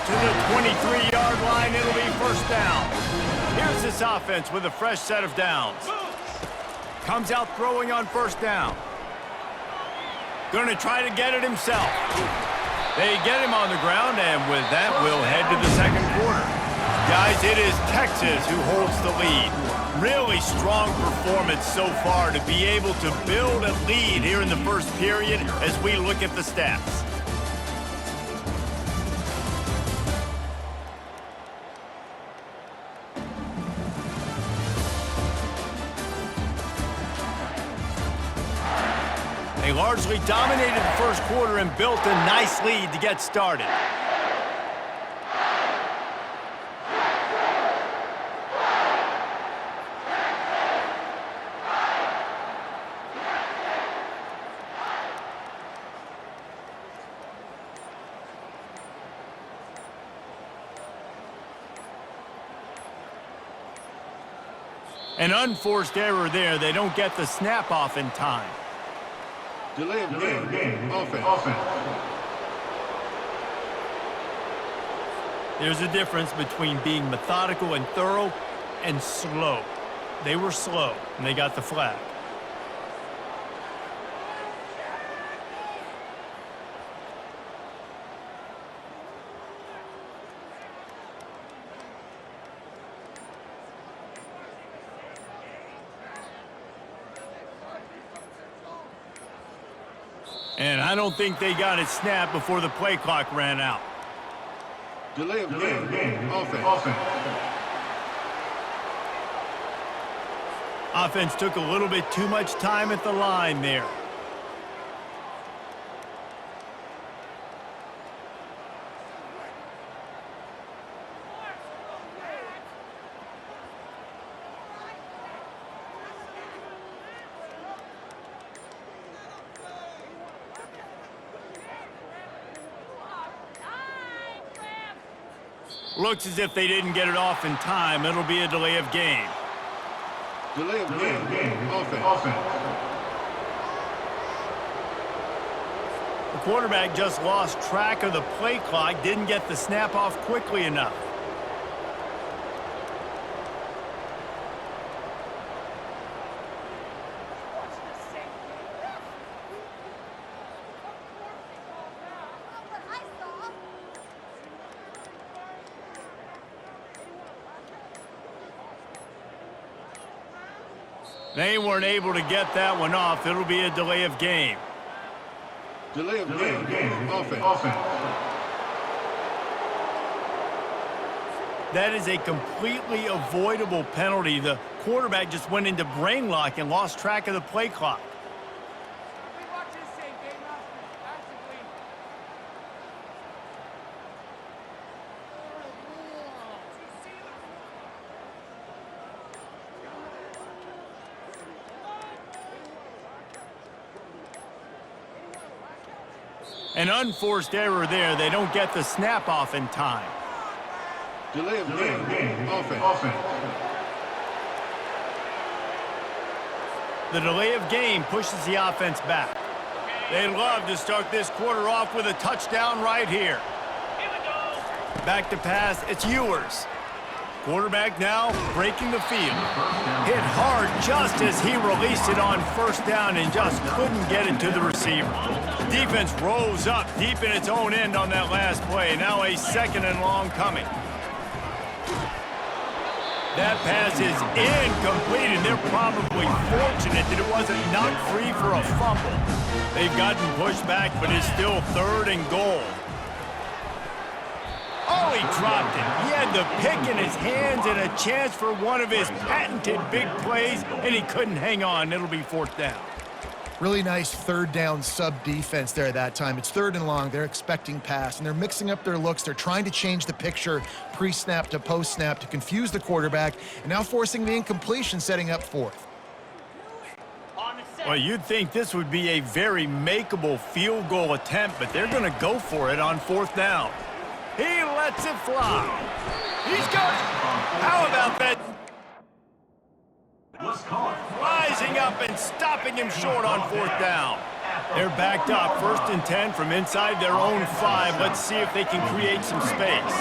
it to the 23-yard line. It'll be first down. Here's this offense with a fresh set of downs. Comes out throwing on first down. Going to try to get it himself. They get him on the ground, and with that, we'll head to the second quarter. Guys, it is Texas who holds the lead. Really strong performance so far to be able to build a lead here in the first period as we look at the stats. They largely dominated the first quarter and built a nice lead to get started. An unforced error there. They don't get the snap off in time. Delay of game. Offense. There's a difference between being methodical and thorough and slow. They were slow, and they got the flag. And I don't think they got it snapped before the play clock ran out. Delay of game. Offense. Offense took a little bit too much time at the line there. Looks as if they didn't get it off in time. It'll be a delay of game. Delay of game. Offense. The quarterback just lost track of the play clock, didn't get the snap off quickly enough. They weren't able to get that one off. It'll be a delay of game. Delay of game. Offense. That is a completely avoidable penalty. The quarterback just went into brain lock and lost track of the play clock. An unforced error there. They don't get the snap off in time. Delay of game. Offense. The delay of game pushes the offense back. They'd love to start this quarter off with a touchdown right here. Back to pass. It's Ewers. Quarterback now breaking the field. Hit hard just as he released it on first down and just couldn't get it to the receiver. Defense rose up deep in its own end on that last play. Now a second and long coming. That pass is incomplete, and they're probably fortunate that it wasn't knocked free for a fumble. They've gotten pushed back, but it's still third and goal. Oh, he dropped it. He had the pick in his hands and a chance for one of his patented big plays, and he couldn't hang on. It'll be fourth down. Really nice third down sub defense there that time. It's third and long. They're expecting pass, and they're mixing up their looks. They're trying to change the picture pre-snap to post-snap to confuse the quarterback, and now forcing the incompletion, setting up fourth. Well, you'd think this would be a very makeable field goal attempt, but they're going to go for it on fourth down. He lets it fly. He's got it. How about that? Rising up and stopping him short on fourth down. They're backed up, 1st and 10 from inside their own 5. Let's see if they can create some space.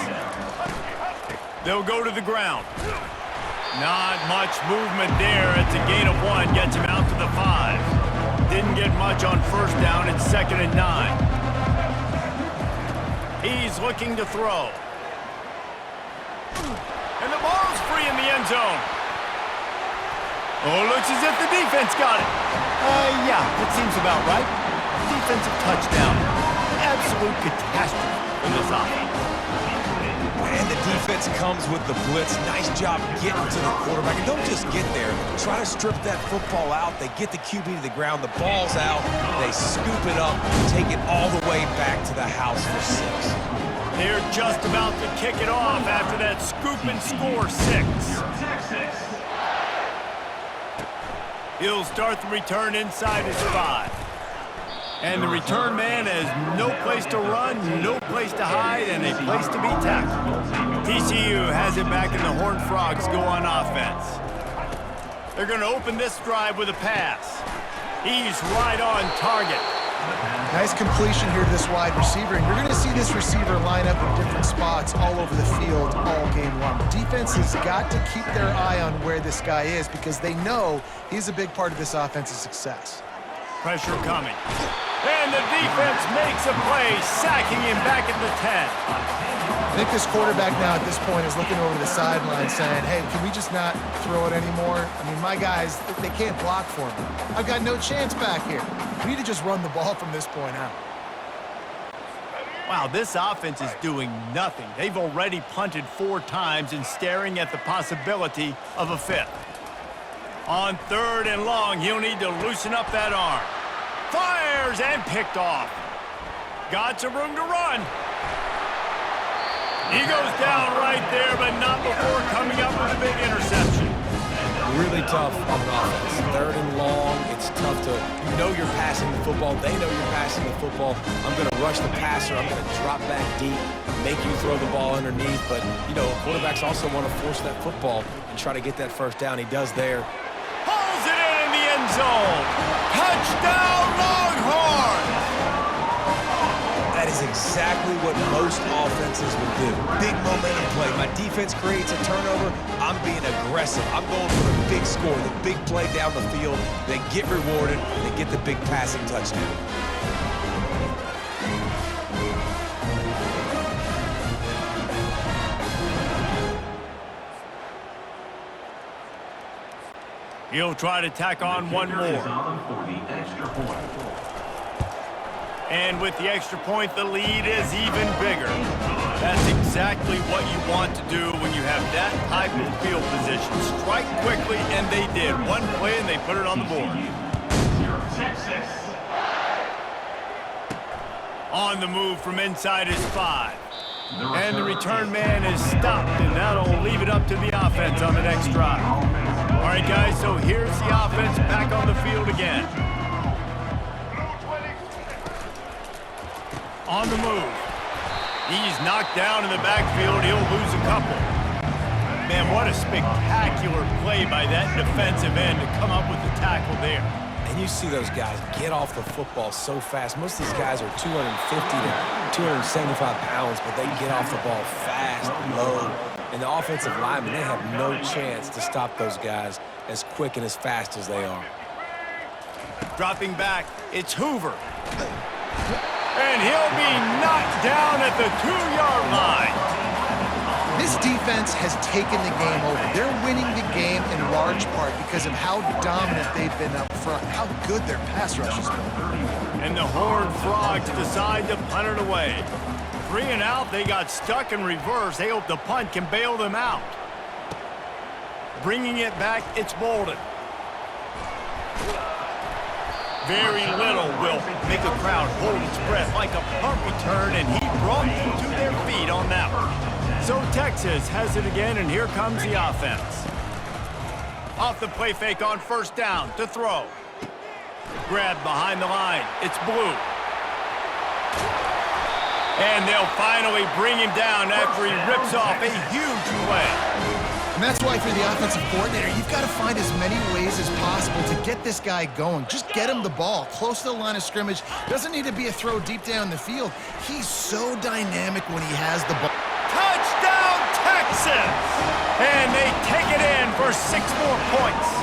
They'll go to the ground. Not much movement there. It's a gain of 1, gets him out to the 5. Didn't get much on 1st down. It's 2nd and 9. He's looking to throw. And the ball's free in the end zone. Oh, looks as if the defense got it. Yeah, that seems about right. Defensive touchdown. Absolute catastrophe for this offense. And the defense comes with the blitz. Nice job getting to the quarterback. And don't just get there. Try to strip that football out. They get the QB to the ground. The ball's out. They scoop it up, take it all the way back to the house for 6. They're just about to kick it off after that scoop and score 6. He'll start the return inside his 5. And the return man has no place to run, no place to hide, and a place to be tackled. TCU has it back, and the Horned Frogs go on offense. They're going to open this drive with a pass. He's right on target. Nice completion here to this wide receiver, and you're going to see this receiver line up in different spots all over the field all game long. Defense has got to keep their eye on where this guy is because they know he's a big part of this offense's success. Pressure coming. And the defense makes a play, sacking him back at the 10. I think this quarterback now at this point is looking over the sideline saying, hey, can we just not throw it anymore? I mean, my guys, they can't block for me. I've got no chance back here. We need to just run the ball from this point out. Wow, this offense is doing nothing. They've already punted 4 times and staring at the possibility of a 5th. On 3rd and long, he'll need to loosen up that arm. Fires and picked off. Got some room to run. He goes down right there, but not before coming up with a big interception. Really tough on an offense. 3rd and long, it's tough to, you know you're passing the football. They know you're passing the football. I'm going to rush the passer. I'm going to drop back deep, make you throw the ball underneath. But, you know, quarterbacks also want to force that football and try to get that 1st down. He does there. Pulls it in the end zone. Touchdown, Longhorns! That is exactly what most offenses will do. Big momentum play. My defense creates a turnover. I'm being aggressive. I'm going for the big score, the big play down the field. They get rewarded. They get the big passing touchdown. He'll try to tack on one more. And with the extra point, the lead is even bigger. That's exactly what you want to do when you have that type of field position. Strike quickly, and they did. One play, and they put it on the board. On the move from inside his 5. And the return man is stopped, and that'll leave it up to the offense on the next drive. All right, guys, so here's the offense back on the field again. On the move. He's knocked down in the backfield. He'll lose a couple. Man, what a spectacular play by that defensive end to come up with the tackle there. And you see those guys get off the football so fast. Most of these guys are 250 to 275 pounds, but they get off the ball fast, low. And the offensive linemen, they have no chance to stop those guys as quick and as fast as they are. Dropping back, it's Hoover. And he'll be knocked down at the 2-yard line. This defense has taken the game over. They're winning the game in large part because of how dominant they've been up front, how good their pass rush has been. And the Horned Frogs decide to punt it away. 3 and out, they got stuck in reverse. They hope the punt can bail them out. Bringing it back, it's Bolden. Very little will make a crowd hold its breath like a punt return, and he brought them to their feet on that one. So Texas has it again, and here comes the offense. Off the play fake on 1st down to throw. Grabbed behind the line. It's Blue. And they'll finally bring him down after he rips off a huge play. And that's why, for the offensive coordinator, you've got to find as many ways as possible to get this guy going. Just get him the ball close to the line of scrimmage. Doesn't need to be a throw deep down the field. He's so dynamic when he has the ball. Touchdown, Texas! And they take it in for 6 more points.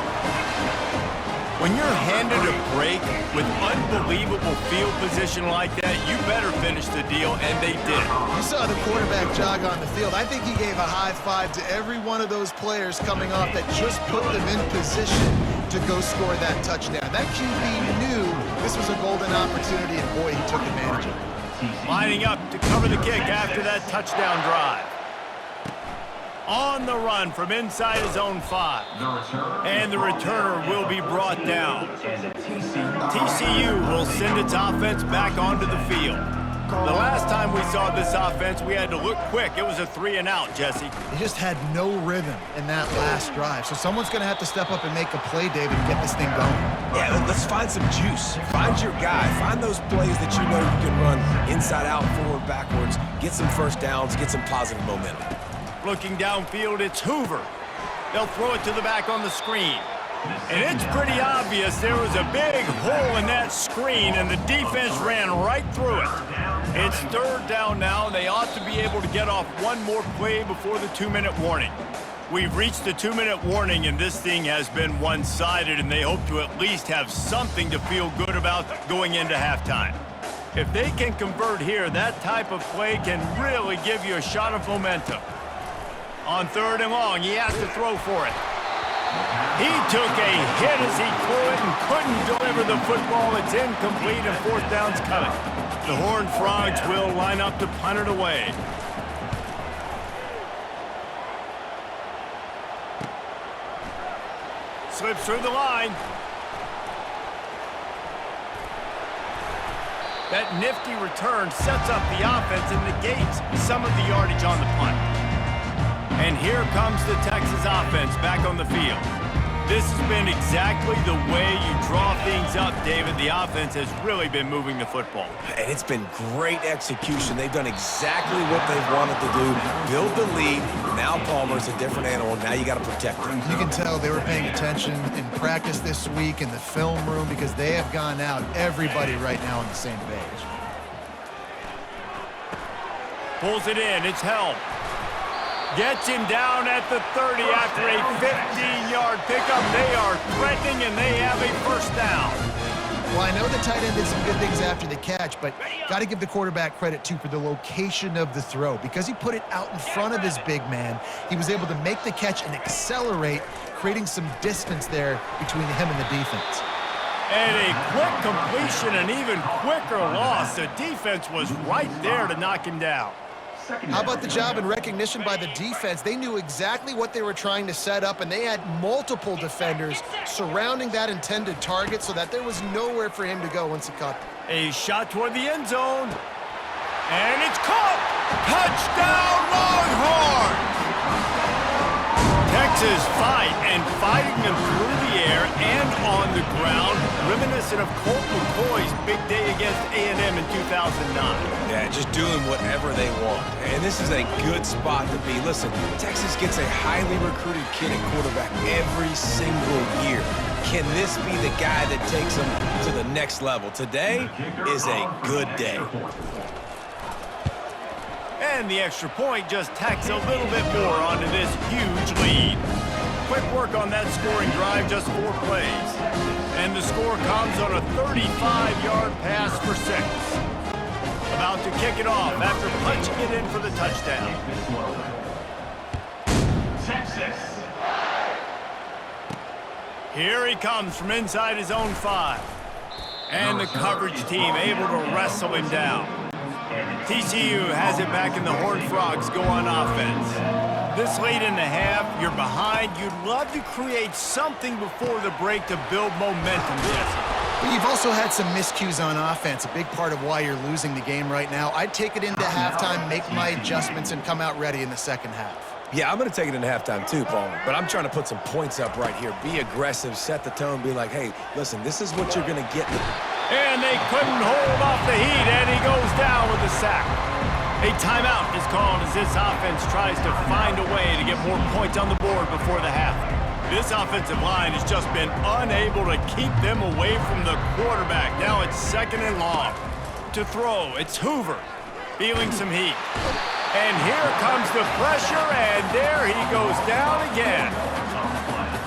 When you're handed a break with unbelievable field position like that, you better finish the deal, and they did. You saw the quarterback jog on the field. I think he gave a high five to every one of those players coming off that just put them in position to go score that touchdown. That QB knew this was a golden opportunity, and boy, he took advantage of it. Lining up to cover the kick after that touchdown drive. On the run from inside his own 5. And the returner will be brought down. TCU will send its offense back onto the field. The last time we saw this offense, we had to look quick. It was a 3-and-out, Jesse. They just had no rhythm in that last drive. So someone's going to have to step up and make a play, David, and get this thing going. Yeah, let's find some juice. Find your guy. Find those plays that you know you can run inside out, forward, backwards. Get some first downs. Get some positive momentum. Looking downfield, it's Hoover. They'll throw it to the back on the screen. And it's pretty obvious there was a big hole in that screen, and the defense ran right through it. It's 3rd down now, and they ought to be able to get off one more play before the 2-minute warning. We've reached the 2-minute warning, and this thing has been one-sided, and they hope to at least have something to feel good about going into halftime. If they can convert here, that type of play can really give you a shot of momentum. On 3rd and long, he has to throw for it. He took a hit as he threw it and couldn't deliver the football. It's incomplete, and 4th down's coming. The Horned Frogs will line up to punt it away. Slips through the line. That nifty return sets up the offense and negates some of the yardage on the punt. And here comes the Texas offense back on the field. This has been exactly the way you draw things up, David. The offense has really been moving the football. And it's been great execution. They've done exactly what they've wanted to do. Build the lead. Now Palmer's a different animal. Now you got to protect him. You can tell they were paying attention in practice this week in the film room because they have gone out, everybody right now on the same page. Pulls it in. It's Helm. Gets him down at the 30 after a 15-yard pickup. They are threatening, and they have a 1st down. Well, I know the tight end did some good things after the catch, but got to give the quarterback credit, too, for the location of the throw. Because he put it out in front of his big man, he was able to make the catch and accelerate, creating some distance there between him and the defense. And a quick completion, an even quicker loss. The defense was right there to knock him down. How about the job and recognition by the defense? They knew exactly what they were trying to set up, and they had multiple defenders surrounding that intended target so that there was nowhere for him to go once he caught them. A shot toward the end zone. And it's caught! Touchdown, Longhorns! Texas fighting them through the air and on the ground, reminiscent of Colt McCoy's big day against A&M in 2009. Yeah, just doing whatever they want. And this is a good spot to be. Listen, Texas gets a highly recruited kid at quarterback every single year. Can this be the guy that takes them to the next level? Today is a good day. And the extra point just tacks a little bit more onto this huge lead. Quick work on that scoring drive, just 4 plays. And the score comes on a 35-yard pass for 6. About to kick it off after punching it in for the touchdown. Texas. Here he comes from inside his own 5. And the coverage team able to wrestle him down. TCU has it back, and the Horned Frogs go on offense. This late in the half, you're behind. You'd love to create something before the break to build momentum, Jesse. But you've also had some miscues on offense, a big part of why you're losing the game right now. I'd take it into halftime, make my adjustments, and come out ready in the second half. Yeah, I'm going to take it into halftime too, Palmer. But I'm trying to put some points up right here. Be aggressive, set the tone, be like, hey, listen, this is what you're going to get. And they couldn't hold off the heat, and he goes down with a sack. A timeout is called as this offense tries to find a way to get more points on the board before the half. This offensive line has just been unable to keep them away from the quarterback. Now it's 2nd and long. To throw, it's Hoover, feeling some heat. And here comes the pressure, and there he goes down again.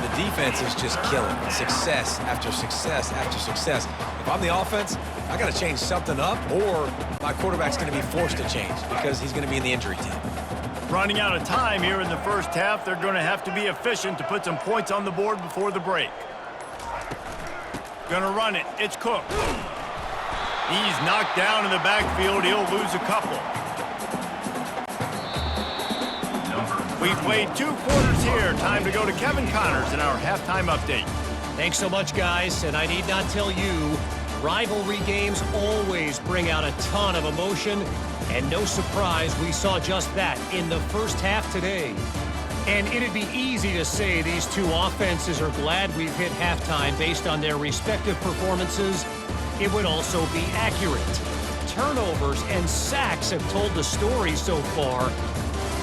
The defense is just killing it. Success after success after success. If I'm the offense, I got to change something up, or my quarterback's going to be forced to change because he's going to be in the injury team. Running out of time here in the first half, they're going to have to be efficient to put some points on the board before the break. Going to run it. It's Cook. He's knocked down in the backfield. He'll lose a couple. We've played 2 quarters here. Time to go to Kevin Connors in our halftime update. Thanks so much, guys. And I need not tell you, rivalry games always bring out a ton of emotion. And no surprise, we saw just that in the first half today. And it'd be easy to say these two offenses are glad we've hit halftime based on their respective performances. It would also be accurate. Turnovers and sacks have told the story so far.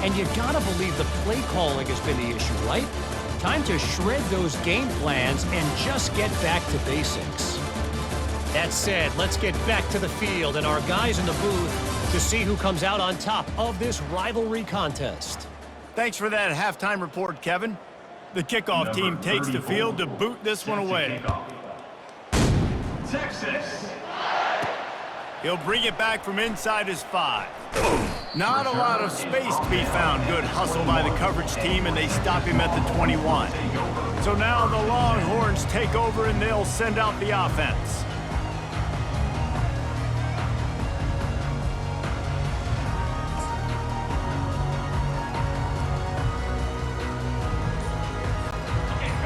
And you gotta believe the play calling has been the issue, right? Time to shred those game plans and just get back to basics. That said, let's get back to the field and our guys in the booth to see who comes out on top of this rivalry contest. Thanks for that halftime report, Kevin. The kickoff team takes the field to boot this one away. Texas. He'll bring it back from inside his 5. Not a lot of space to be found. Good hustle by the coverage team, and they stop him at the 21. So now the Longhorns take over, and they'll send out the offense.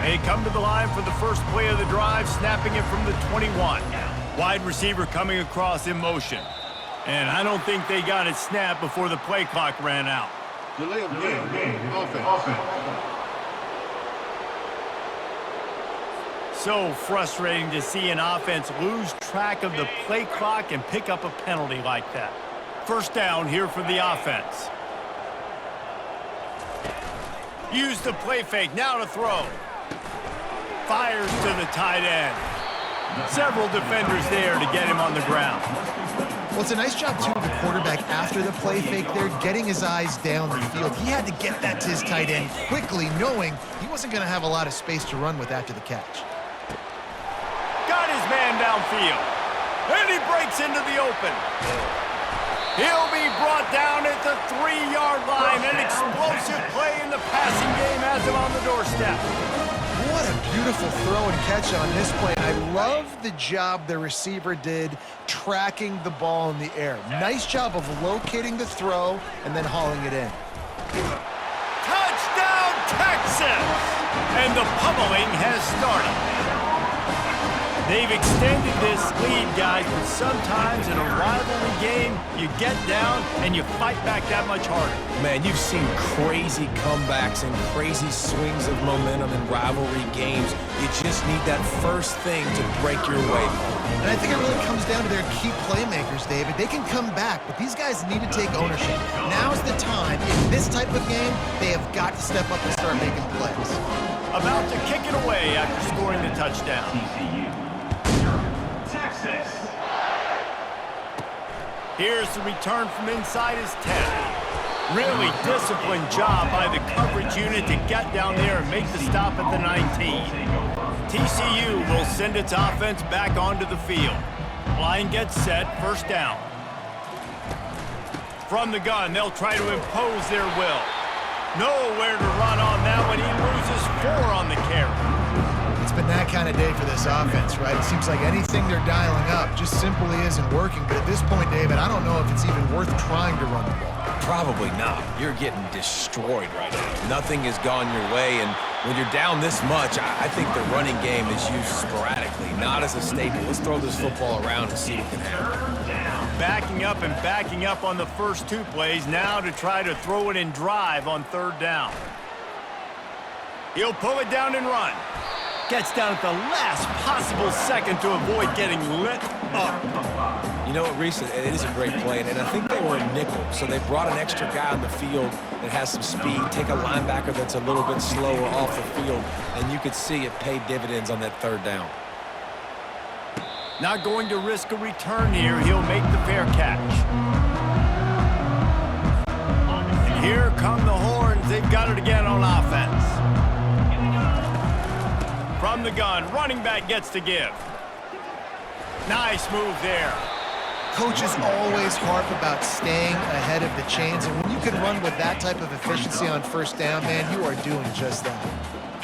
They come to the line for the first play of the drive, snapping it from the 21. Wide receiver coming across in motion. And I don't think they got it snapped before the play clock ran out. Delay of game. Offense. So frustrating to see an offense lose track of the play clock and pick up a penalty like that. First down here for the offense. Use the play fake, now to throw. Fires to the tight end. Several defenders there to get him on the ground. Well, it's a nice job, too, of the quarterback after the play fake there, getting his eyes down the field. He had to get that to his tight end quickly, knowing he wasn't going to have a lot of space to run with after the catch. Got his man downfield. And he breaks into the open. He'll be brought down at the 3-yard line. An explosive play in the passing game has him on the doorstep. What a beautiful throw and catch on this play. I love the job the receiver did tracking the ball in the air. Nice job of locating the throw and then hauling it in. Touchdown, Texas! And the pummeling has started. They've extended this lead, guys, but sometimes in a rivalry game, you get down and you fight back that much harder. Man, you've seen crazy comebacks and crazy swings of momentum in rivalry games. You just need that first thing to break your way. And I think it really comes down to their key playmakers, David. They can come back, but these guys need to take ownership. Now's the time. In this type of game, they have got to step up and start making plays. About to kick it away after scoring the touchdown. Texas. Here's the return from inside his 10. Really disciplined job by the coverage unit to get down there and make the stop at the 19. TCU will send its offense back onto the field. Line gets set, first down. From the gun, they'll try to impose their will. Nowhere to run on that one. He loses 4 on the carry. It's been that kind of day for this offense, right? It seems like anything they're dialing up just simply isn't working. But at this point, David, I don't know if it's even worth trying to run the ball. Probably not. You're getting destroyed right now. Nothing has gone your way, and when you're down this much, I think the running game is used sporadically, not as a staple. Let's throw this football around and see what can happen. Backing up on the first 2 plays, now to try to throw it in drive on 3rd down. He'll pull it down and run. Gets down at the last possible second to avoid getting lit up. You You know what, Reese, it is a great play, and I think they were a nickel, so they brought an extra guy on the field that has some speed, take a linebacker that's a little bit slower off the field, and you could see it paid dividends on that third down. Not going to risk a return here. He'll make the fair catch. And here come the horns. They've got it again on offense. From the gun, running back gets to give. Nice move there. Coaches always harp about staying ahead of the chains, and when you can run with that type of efficiency on first down, man, you are doing just that.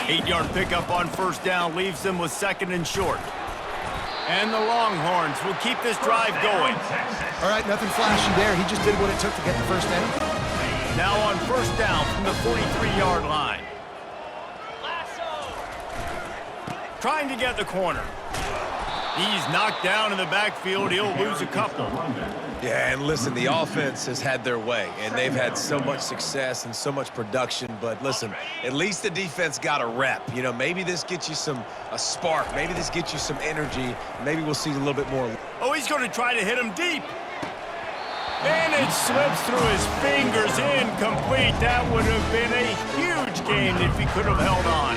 8-yard pickup on first down leaves them with 2nd and short. And the Longhorns will keep this drive going. All right, nothing flashy there. He just did what it took to get the first down. Now on first down from the 43-yard line. Trying to get the corner. He's knocked down in the backfield. He'll lose a couple. Yeah, and listen, the offense has had their way, and they've had so much success and so much production. But listen, at least the defense got a rep. You know, maybe this gets you a spark. Maybe this gets you some energy. Maybe we'll see a little bit more. Oh, he's going to try to hit him deep. And it slips through his fingers. Incomplete. That would have been a huge gain if he could have held on.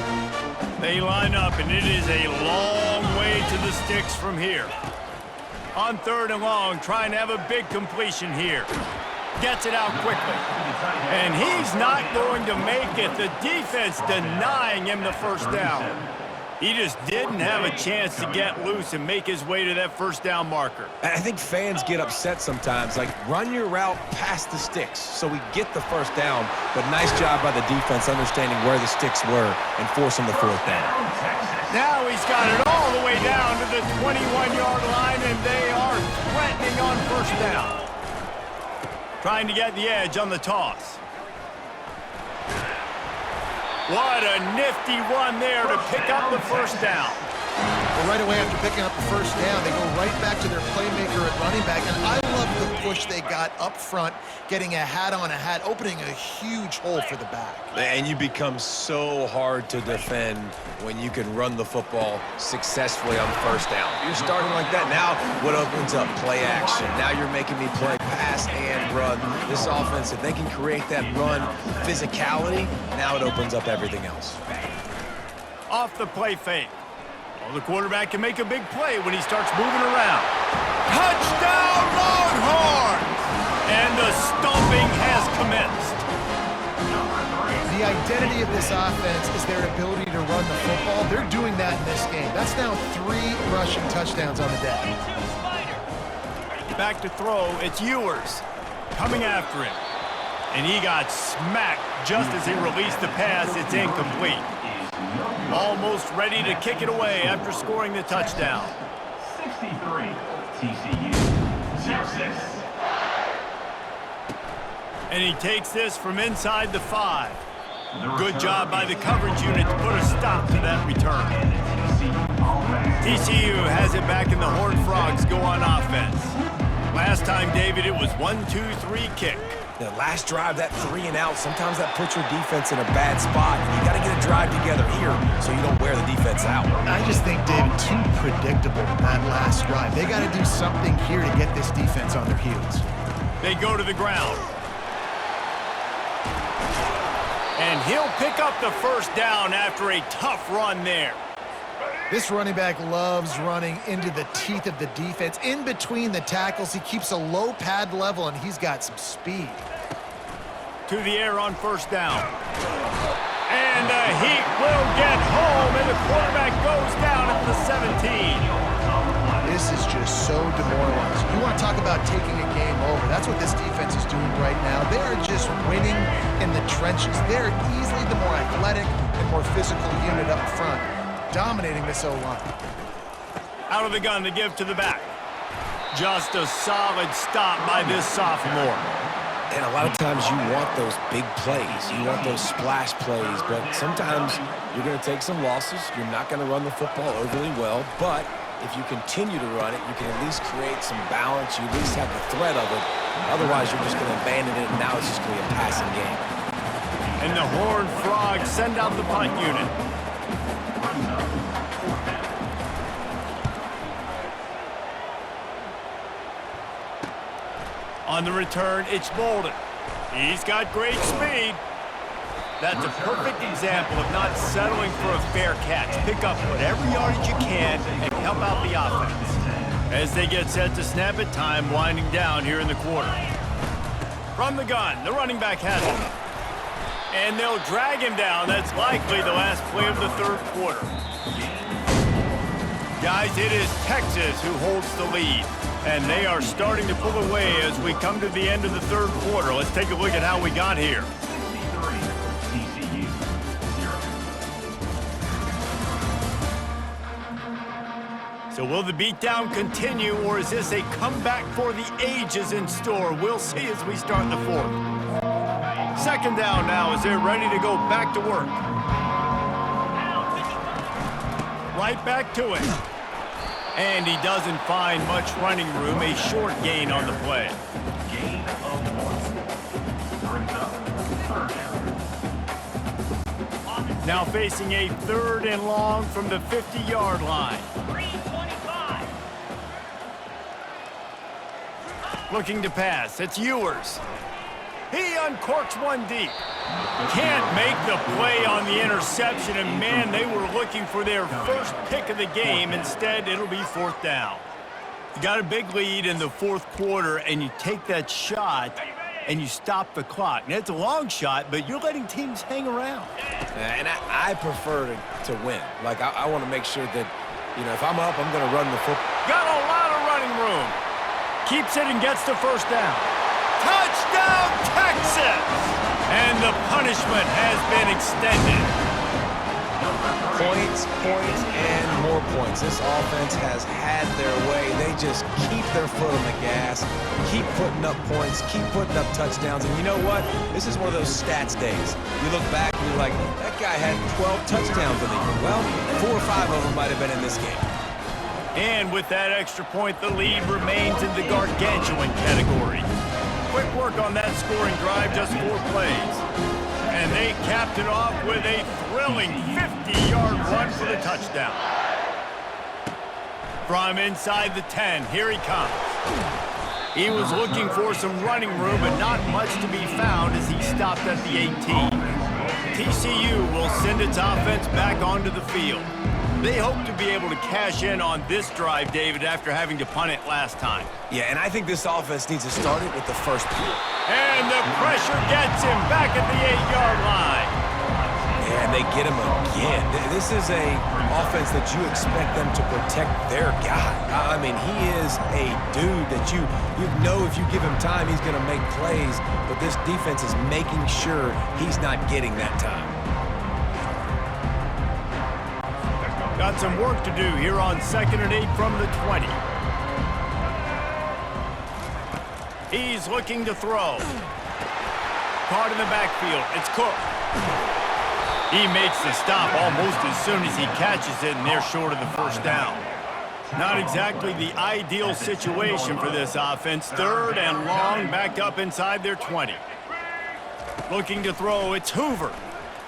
They line up, and it is a long way to the sticks from here. On 3rd and long, trying to have a big completion here. Gets it out quickly. And he's not going to make it. The defense denying him the first down. He just didn't have a chance to get loose and make his way to that first down marker. I think fans get upset sometimes. Like, run your route past the sticks so we get the first down. But nice job by the defense understanding where the sticks were and forcing the 4th down. Now he's got it all the way down to the 21-yard line, and they are threatening on first down. Trying to get the edge on the toss. What a nifty run there to pick up the first down. Well, right away after picking up the first down, they go right back to their playmaker at running back. And I love the push they got up front, getting a hat on a hat, opening a huge hole for the back. And you become so hard to defend when you can run the football successfully on first down. You're starting like that. Now what opens up? Play action. Now you're making me play pass and run. This offense, if they can create that run physicality, now it opens up everything else. Off the play fake. Well, the quarterback can make a big play when he starts moving around. Touchdown, Longhorns! And the stomping has commenced. The identity of this offense is their ability to run the football. They're doing that in this game. That's now 3 rushing touchdowns on the day. Back to throw, it's Ewers coming after him. And he got smacked just as he released the pass. It's incomplete. Almost ready to kick it away after scoring the touchdown. 63, TCU, 06. And he takes this from inside the 5. Good job by the coverage unit to put a stop to that return. TCU has it back, and the Horned Frogs go on offense. Last time, David, it was 1-2-3 kick. The last drive, that 3 and out, sometimes that puts your defense in a bad spot. And you got to get a drive together here so you don't wear the defense out. I just think, David, too predictable that last drive. They got to do something here to get this defense on their heels. They go to the ground. And he'll pick up the first down after a tough run there. This running back loves running into the teeth of the defense. In between the tackles, he keeps a low pad level, and he's got some speed. To the air on first down. And the Heat will get home, and the quarterback goes down at the 17. This is just so demoralizing. You want to talk about taking a game over. That's what this defense is doing right now. They are just winning in the trenches. They're easily the more athletic and more physical unit up front, dominating this O-line. Out of the gun to give to the back. Just a solid stop by this sophomore. And a lot of times you want those big plays. You want those splash plays. But sometimes you're going to take some losses. You're not going to run the football overly well. But if you continue to run it, you can at least create some balance. You at least have the threat of it. Otherwise, you're just going to abandon it, and now it's just going to be a passing game. And the Horned Frogs send out the punt unit. On the return, it's Bolden. He's got great speed. That's a perfect example of not settling for a fair catch. Pick up whatever yardage you can and help out the offense. As they get set to snap it, time winding down here in the quarter. From the gun, the running back has it. And they'll drag him down. That's likely the last play of the third quarter. Guys, it is Texas who holds the lead. And they are starting to pull away as we come to the end of the third quarter. Let's take a look at how we got here. So will the beatdown continue, or is this a comeback for the ages in store? We'll see as we start the fourth. Second down now as they're ready to go back to work. Right back to it. And he doesn't find much running room, a short gain on the play. Gain of 1. Brings up third down. Now facing a 3rd and long from the 50-yard line. Looking to pass, it's Ewers. He uncorks one deep. Can't make the play on the interception, and man, they were looking for their first pick of the game. Instead, it'll be 4th down. You got a big lead in the 4th quarter, and you take that shot, and you stop the clock. Now, it's a long shot, but you're letting teams hang around. And I prefer to win. Like, I want to make sure that, you know, if I'm up, I'm going to run the football. Got a lot of running room. Keeps it and gets the first down. Touchdown, Texas! And the punishment has been extended. Points, and more points. This offense has had their way. They just keep their foot on the gas, keep putting up points, keep putting up touchdowns. And you know what? This is one of those stats days. You look back and you're like, that guy had 12 touchdowns in the year. Well, 4 or 5 of them might have been in this game. And with that extra point, the lead remains in the gargantuan category. Quick work on that scoring drive, just 4 plays. And they capped it off with a thrilling 50-yard run for the touchdown. From inside the 10, here he comes. He was looking for some running room, but not much to be found as he stopped at the 18. TCU will send its offense back onto the field. They hope to be able to cash in on this drive, David, after having to punt it last time. Yeah, and I think this offense needs to start it with the first punt. And the pressure gets him back at the 8-yard line. Yeah, and they get him again. This is a offense that you expect them to protect their guy. I mean, he is a dude that you know if you give him time, he's going to make plays, but this defense is making sure he's not getting that time. Got some work to do here on 2nd and 8 from the 20. He's looking to throw. Caught in the backfield. It's Cook. He makes the stop almost as soon as he catches it, and they're short of the first down. Not exactly the ideal situation for this offense. 3rd and long, back up inside their 20. Looking to throw. It's Hoover.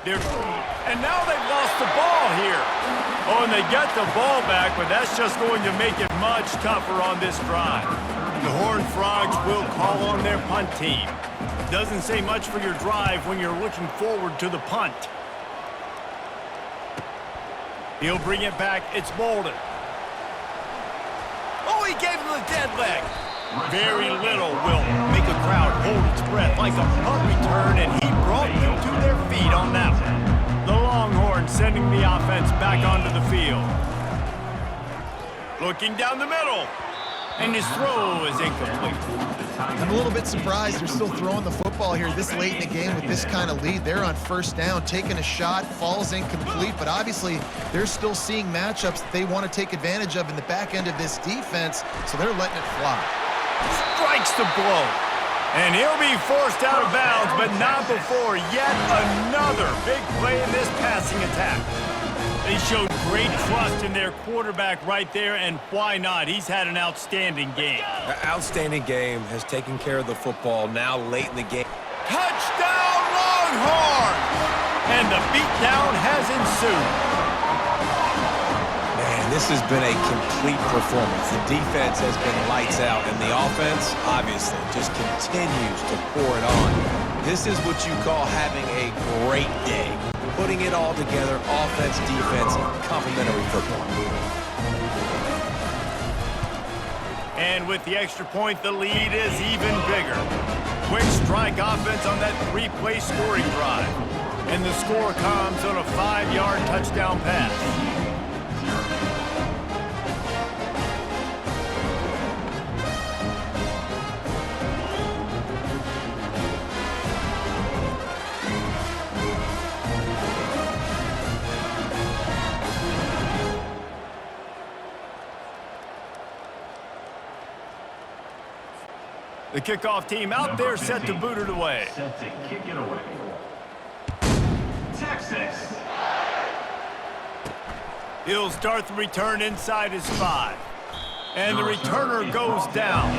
And now they've lost the ball here. Oh, and they get the ball back, but that's just going to make it much tougher on this drive. The Horned Frogs will call on their punt team. Doesn't say much for your drive when you're looking forward to the punt. He'll bring it back. It's Bolden. Oh, he gave him the dead leg. Very little will make a crowd hold its breath like a punt return, and he brought them to their feet on that one. The Longhorns sending the offense back onto the field. Looking down the middle, and his throw is incomplete. I'm a little bit surprised they're still throwing the football here this late in the game with this kind of lead. They're on 1st down, taking a shot, falls incomplete, but obviously they're still seeing matchups that they want to take advantage of in the back end of this defense, so they're letting it fly. Strikes the blow. And he'll be forced out of bounds, but not before yet another big play in this passing attack. They showed great trust in their quarterback right there, and why not? He's had an outstanding game. Outstanding game, has taken care of the football now late in the game. Touchdown, Longhorns! And the beatdown has ensued. Man, And this has been a complete performance. The defense has been lights out, and the offense, obviously, just continues to pour it on. This is what you call having a great day. Putting it all together, offense, defense, complementary football. And with the extra point, the lead is even bigger. Quick strike offense on that three-play scoring drive. And the score comes on a 5-yard touchdown pass. The kickoff team out there set to boot it away. Set to kick it away. Texas. He'll start the return inside his 5. And the returner goes down.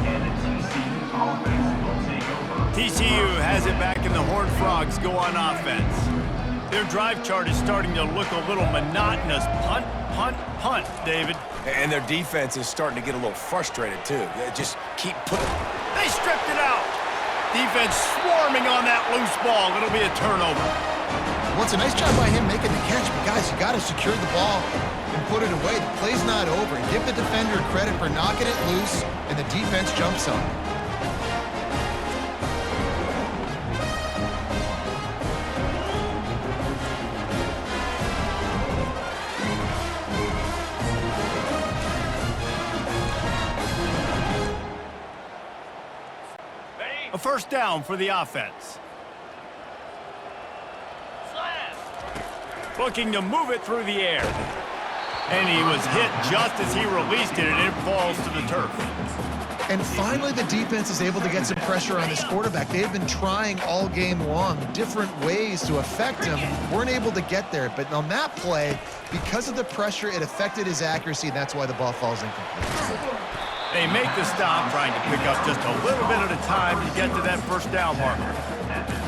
And the TCU offense will take over. TCU has it back, and the Horned Frogs go on offense. Their drive chart is starting to look a little monotonous. Punt, punt, punt, David. And their defense is starting to get a little frustrated, too. They just keep putting... They stripped it out. Defense swarming on that loose ball. It'll be a turnover. Well, it's a nice job by him making the catch, but guys, you got to secure the ball and put it away. The play's not over. Give the defender credit for knocking it loose, and the defense jumps on it. A first down for the offense. Looking to move it through the air. And he was hit just as he released it, and it falls to the turf. And finally, the defense is able to get some pressure on this quarterback. They've been trying all game long different ways to affect him. Weren't able to get there. But on that play, because of the pressure, it affected his accuracy, and that's why the ball falls incomplete. They make the stop, trying to pick up just a little bit at a time to get to that first down marker.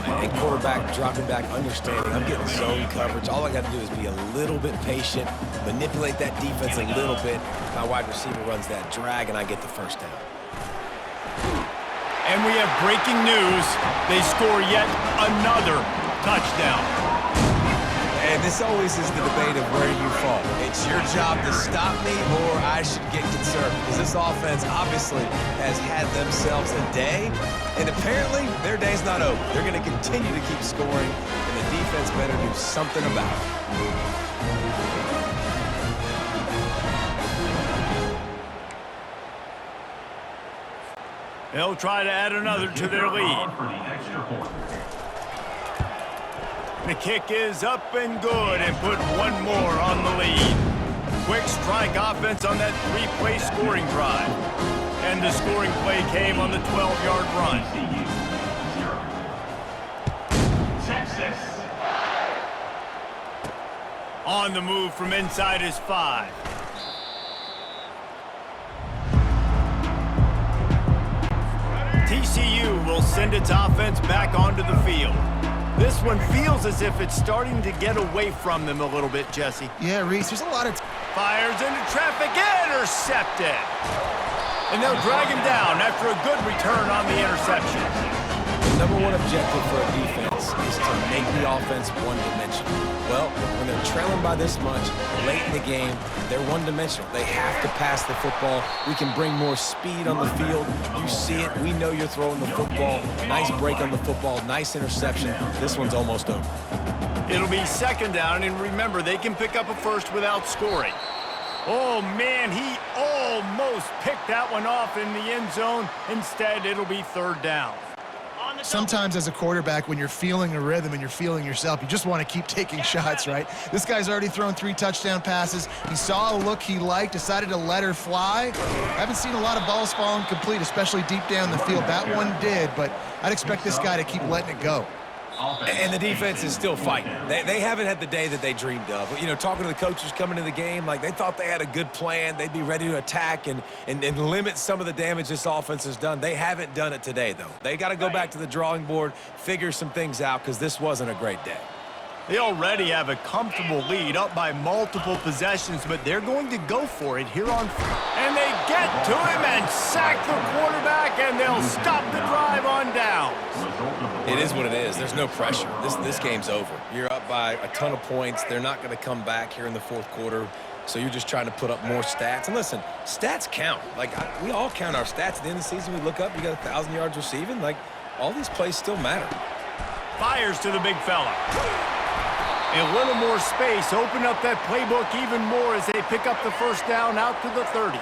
And quarterback dropping back, understanding I'm getting zone coverage. All I got to do is be a little bit patient, manipulate that defense a little bit. My wide receiver runs that drag, and I get the first down. And we have breaking news. They score yet another touchdown. And this always is the debate of where you fall. It's your job to stop me, or I should get concerned, because this offense obviously has had themselves a day, and apparently their day's not over. They're going to continue to keep scoring, and the defense better do something about it. They'll try to add another to their lead. For the extra point. The kick is up and good, and put one more on the lead. Quick strike offense on that three-play scoring drive. And the scoring play came on the 12-yard run. TCU 0. Texas. On the move from inside his 5. TCU will send its offense back onto the field. This one feels as if it's starting to get away from them a little bit, Jesse. Yeah, Reese, there's a lot of... Fires into traffic, intercepted. And they'll drag him down after a good return on the interception. The number one objective for a defense is to make the offense one-dimensional. Well, when they're trailing by this much, late in the game, they're one-dimensional. They have to pass the football. We can bring more speed on the field. You see it. We know you're throwing the football. Nice break on the football. Nice interception. This one's almost over. It'll be second down, and remember, they can pick up a first without scoring. Oh, man, he almost picked that one off in the end zone. Instead, it'll be third down. Sometimes as a quarterback, when you're feeling a rhythm and you're feeling yourself, you just want to keep taking shots, right? This guy's already thrown 3 touchdown passes. He saw a look he liked, decided to let her fly. I haven't seen a lot of balls fall incomplete, especially deep down the field. That one did, but I'd expect this guy to keep letting it go. And the defense is still fighting. They haven't had the day that they dreamed of. You know, talking to the coaches coming to the game, like they thought they had a good plan. They'd be ready to attack and limit some of the damage this offense has done. They haven't done it today, though. They got to go back to the drawing board, figure some things out, because this wasn't a great day. They already have a comfortable lead, up by multiple possessions, but they're going to go for it here on... And they get to him and sack the quarterback, and they'll stop the drive on downs. It is what it is. There's no pressure. This game's over. You're up by a ton of points. They're not going to come back here in the fourth quarter, so you're just trying to put up more stats. And listen, stats count. Like, we all count our stats. At the end of the season, we look up, you got 1,000 yards receiving. Like, all these plays still matter. Fires to the big fella. A little more space, open up that playbook even more as they pick up the first down out to the 30.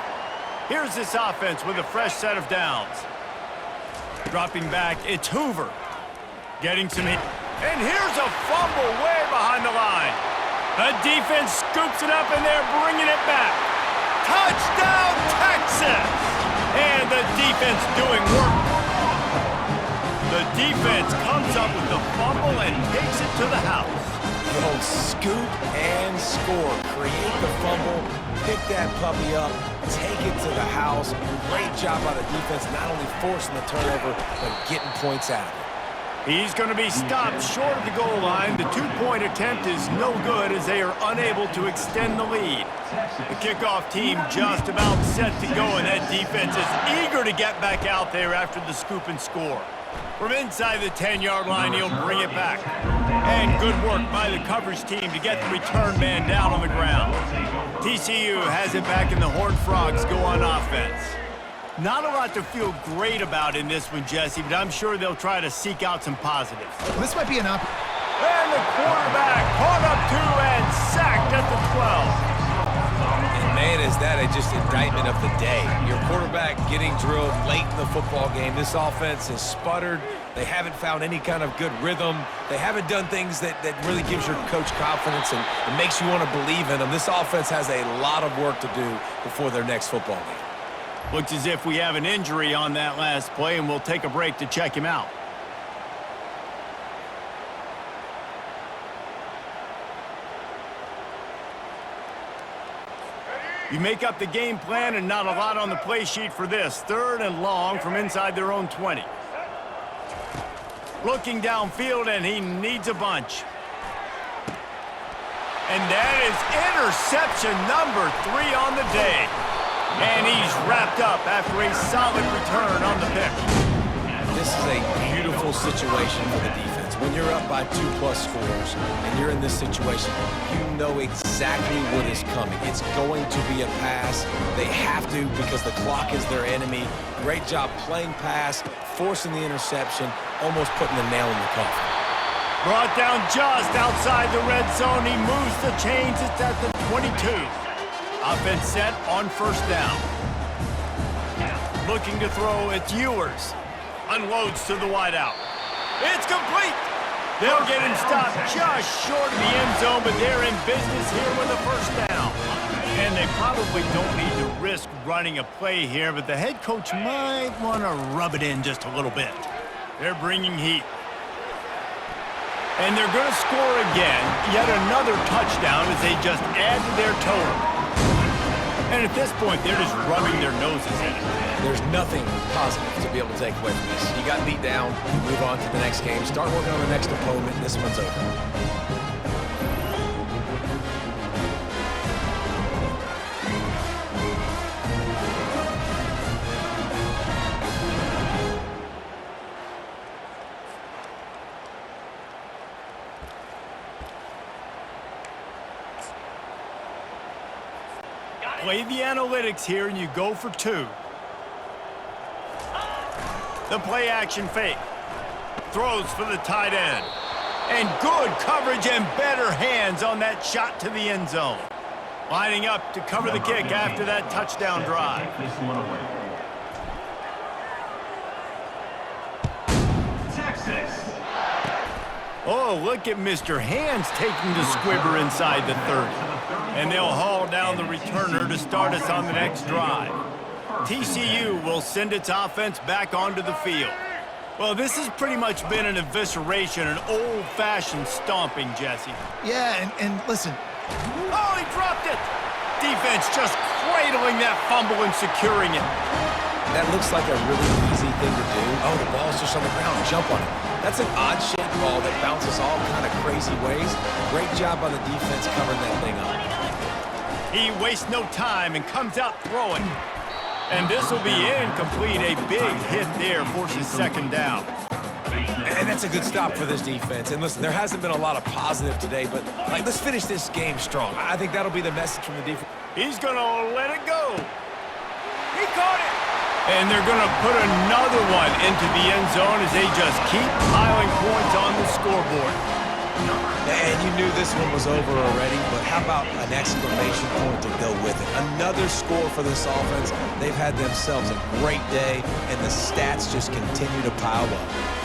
Here's this offense with a fresh set of downs. Dropping back, it's Hoover. Getting some hit. And here's a fumble way behind the line. The defense scoops it up and they're bringing it back. Touchdown, Texas! And the defense doing work. The defense comes up with the fumble and takes it to the house. They'll scoop and score. Create the fumble, pick that puppy up, take it to the house. Great job by the defense, not only forcing the turnover, but getting points out of it. He's going to be stopped short of the goal line. The two-point attempt is no good as they are unable to extend the lead. The kickoff team just about set to go, and that defense is eager to get back out there after the scoop and score. From inside the 10-yard line, he'll bring it back. And good work by the coverage team to get the return man down on the ground. TCU has it back, and the Horned Frogs go on offense. Not a lot to feel great about in this one, Jesse, but I'm sure they'll try to seek out some positives. Well, this might be an And the quarterback caught up to and sacked at the 12. And man, is that just indictment of the day. Your quarterback getting drilled late in the football game. This offense has sputtered. They haven't found any kind of good rhythm. They haven't done things that really gives your coach confidence and makes you want to believe in them. This offense has a lot of work to do before their next football game. Looks as if we have an injury on that last play, and we'll take a break to check him out. You make up the game plan, and not a lot on the play sheet for this. 3rd and long from inside their own 20. Looking downfield, and he needs a bunch. And that is interception number 3 on the day. And he's wrapped up after a solid return on the pick. This is a beautiful situation for the defense. When you're up by 2+ scores and you're in this situation, you know exactly what is coming. It's going to be a pass. They have to because the clock is their enemy. Great job playing pass, forcing the interception, almost putting the nail in the coffin. Brought down just outside the red zone. He moves the chains. It's at the 22. Offense set on 1st down. Looking to throw, it's Ewers. Unloads to the wideout. It's complete. They'll get him stopped just short of the end zone, but they're in business here with a 1st down. And they probably don't need to risk running a play here, but the head coach might want to rub it in just a little bit. They're bringing heat. And they're going to score again, yet another touchdown as they just add to their total. And at this point, they're just rubbing their noses in it. There's nothing positive to be able to take away from this. You got beat down, you move on to the next game, start working on the next opponent, and this one's over. Play the analytics here, and you go for 2. The play action fake. Throws for the tight end. And good coverage and better hands on that shot to the end zone. Lining up to cover the kick after that touchdown drive. Texas. Oh, look at Mr. Hands taking the squibber inside the 30. And they'll haul down the returner to start us on the next drive. TCU will send its offense back onto the field. Well, this has pretty much been an evisceration, an old-fashioned stomping, Jesse. Yeah, and listen. Oh, he dropped it! Defense just cradling that fumble and securing it. That looks like a really easy thing to do. Oh, the ball's just on the ground. Jump on it. That's an odd-shaped ball that bounces all kind of crazy ways. Great job on the defense covering that thing up. He wastes no time and comes out throwing. And this will be incomplete. A big hit there forces second down. And that's a good stop for this defense. And listen, there hasn't been a lot of positive today, but let's finish this game strong. I think that'll be the message from the defense. He's going to let it go. He caught it. And they're going to put another one into the end zone as they just keep piling points on the scoreboard. And you knew this one was over already, but how about an exclamation point to go with it? Another score for this offense. They've had themselves a great day, and the stats just continue to pile up.